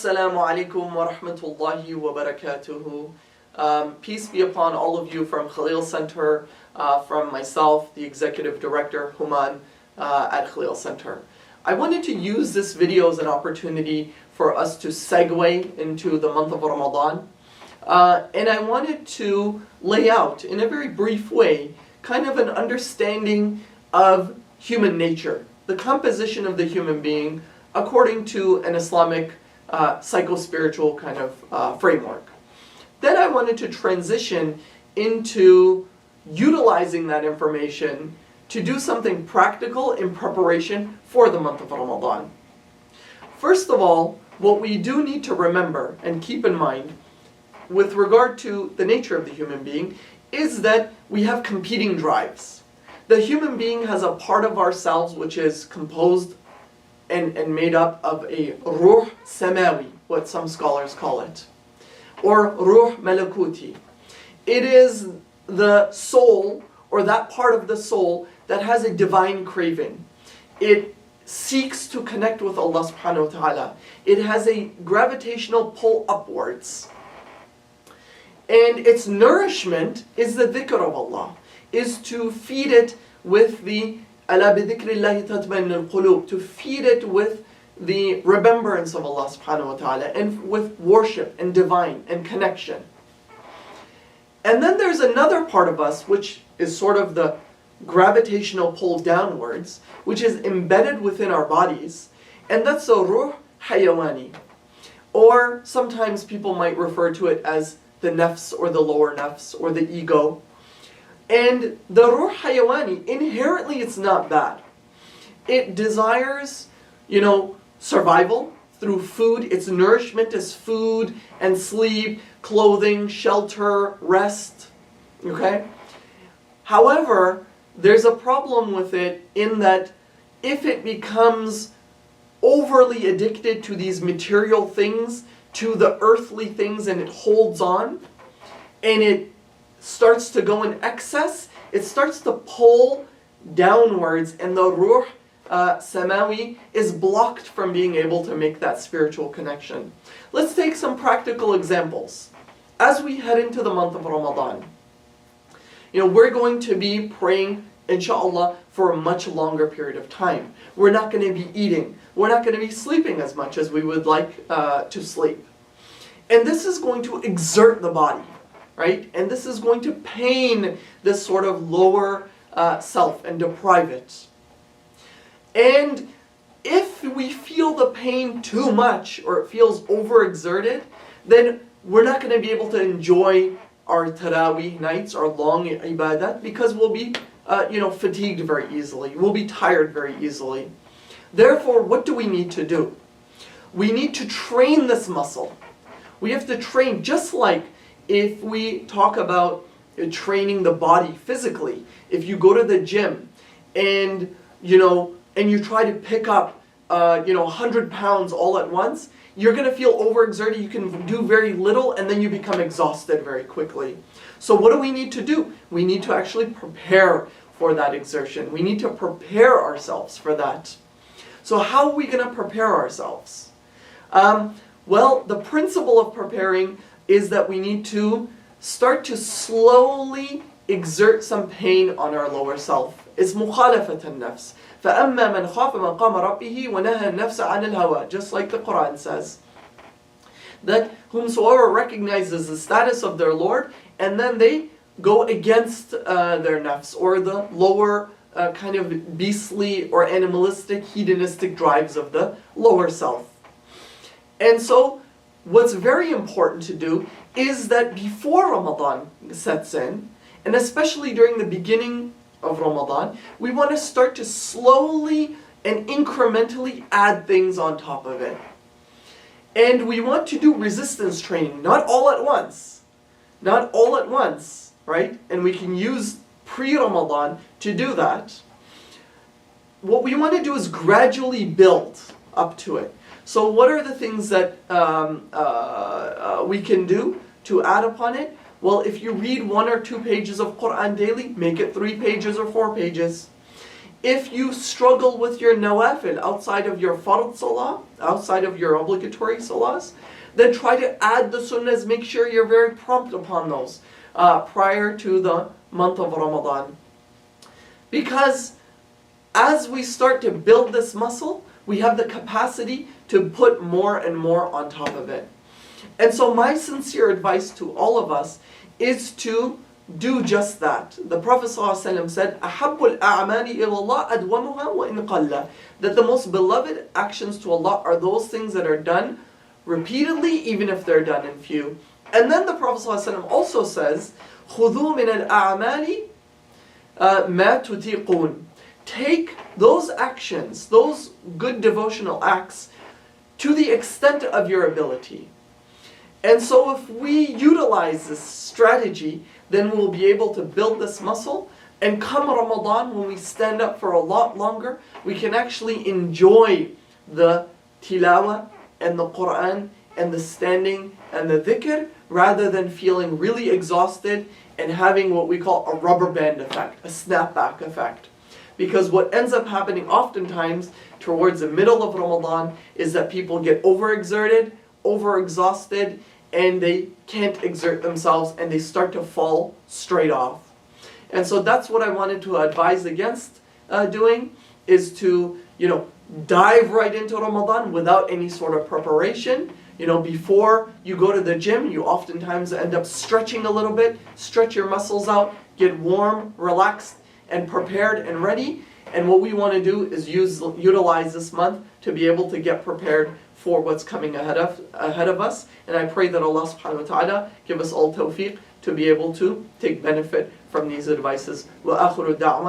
Assalamu alaikum wa rahmatullahi wa barakatuhu. Peace be upon all of you from Khalil Center, from myself, the Executive Director, Human, at Khalil Center. I wanted to use this video as an opportunity for us to segue into the month of Ramadan. And I wanted to lay out, in a very brief way, kind of an understanding of human nature, the composition of the human being, according to an Islamic psycho-spiritual kind of framework. Then I wanted to transition into utilizing that information to do something practical in preparation for the month of Ramadan. First of all, what we do need to remember and keep in mind with regard to the nature of the human being is that we have competing drives. The human being has a part of ourselves which is composed and made up of a ruh samawi, what some scholars call it, or ruh malakuti. It is the soul, or that part of the soul, that has a divine craving. It seeks to connect with Allah subhanahu wa ta'ala. It has a gravitational pull upwards. And its nourishment is the dhikr of Allah, is to feed it with the أَلَا بِذِكْرِ اللَّهِ تَطْمَئِنُّ الْقُلُوبُ, to feed it with the remembrance of Allah subhanahu wa ta'ala and with worship and divine and connection. And then there's another part of us which is sort of the gravitational pull downwards, which is embedded within our bodies, and that's the ruh hayawani. Or sometimes people might refer to it as the nafs or the lower nafs or the ego. And the ruh hayawani, inherently it's not bad. It desires, survival through food. Its nourishment is food and sleep, clothing, shelter, rest. Okay? However, there's a problem with it in that if it becomes overly addicted to these material things, to the earthly things, and it holds on, and it starts to go in excess, it starts to pull downwards, and the ruh samawi is blocked from being able to make that spiritual connection. Let's take some practical examples. As we head into the month of Ramadan, we're going to be praying, inshallah, for a much longer period of time. We're not going to be eating. We're not going to be sleeping as much as we would like to sleep. And this is going to exert the body, right? And this is going to pain this sort of lower self and deprive it. And if we feel the pain too much or it feels overexerted, then we're not going to be able to enjoy our Taraweeh nights, our long ibadat, because we'll be fatigued very easily. We'll be tired very easily. Therefore, what do we need to do? We need to train this muscle. We have to train, just like if we talk about training the body physically. If you go to the gym and you try to pick up 100 pounds all at once, you're going to feel overexerted. You can do very little and then you become exhausted very quickly. So what do we need to do? We need to actually prepare for that exertion. We need to prepare ourselves for that. So how are we going to prepare ourselves? Well, the principle of preparing is that we need to start to slowly exert some pain on our lower self. It's مخالفة النفس. فأما من خاف مقام ربه ونهى النفس عن الهوى. Just like the Quran says. That whomsoever recognizes the status of their Lord and then they go against their nafs, or the lower kind of beastly or animalistic, hedonistic drives of the lower self. And so, what's very important to do is that before Ramadan sets in, and especially during the beginning of Ramadan, we want to start to slowly and incrementally add things on top of it. And we want to do resistance training, not all at once. Not all at once, right? And we can use pre-Ramadan to do that. What we want to do is gradually build up to it. So what are the things that we can do to add upon it? Well, if you read 1 or 2 pages of Quran daily, make it 3 pages or 4 pages. If you struggle with your nawafil outside of your fard salah, outside of your obligatory salahs, then try to add the sunnahs. Make sure you're very prompt upon those prior to the month of Ramadan. Because as we start to build this muscle, we have the capacity to put more and more on top of it. And so my sincere advice to all of us is to do just that. The Prophet ﷺ said, أَحَبُّ الْأَعْمَالِ إِلَى اللَّهِ أَدْوَمُهَا وَإِنْ قَلَّ. That the most beloved actions to Allah are those things that are done repeatedly, even if they're done in few. And then the Prophet ﷺ also says, خُذُوا مِنَ الْأَعْمَالِ مَا تُطِيقُونَ. Take those actions, those good devotional acts, to the extent of your ability. And so if we utilize this strategy, then we'll be able to build this muscle. And come Ramadan, when we stand up for a lot longer, we can actually enjoy the tilawah and the Quran and the standing and the dhikr, rather than feeling really exhausted and having what we call a rubber band effect, a snapback effect. Because what ends up happening oftentimes towards the middle of Ramadan is that people get overexerted, overexhausted, and they can't exert themselves and they start to fall straight off. And so that's what I wanted to advise against doing, is to, dive right into Ramadan without any sort of preparation. Before you go to the gym, you oftentimes end up stretching a little bit, stretch your muscles out, get warm, relaxed, and prepared and ready. And what we want to do is utilize this month to be able to get prepared for what's coming ahead of us. And I pray that Allah subhanahu wa ta'ala give us all tawfiq to be able to take benefit from these advices. Wa akhiru da'wana.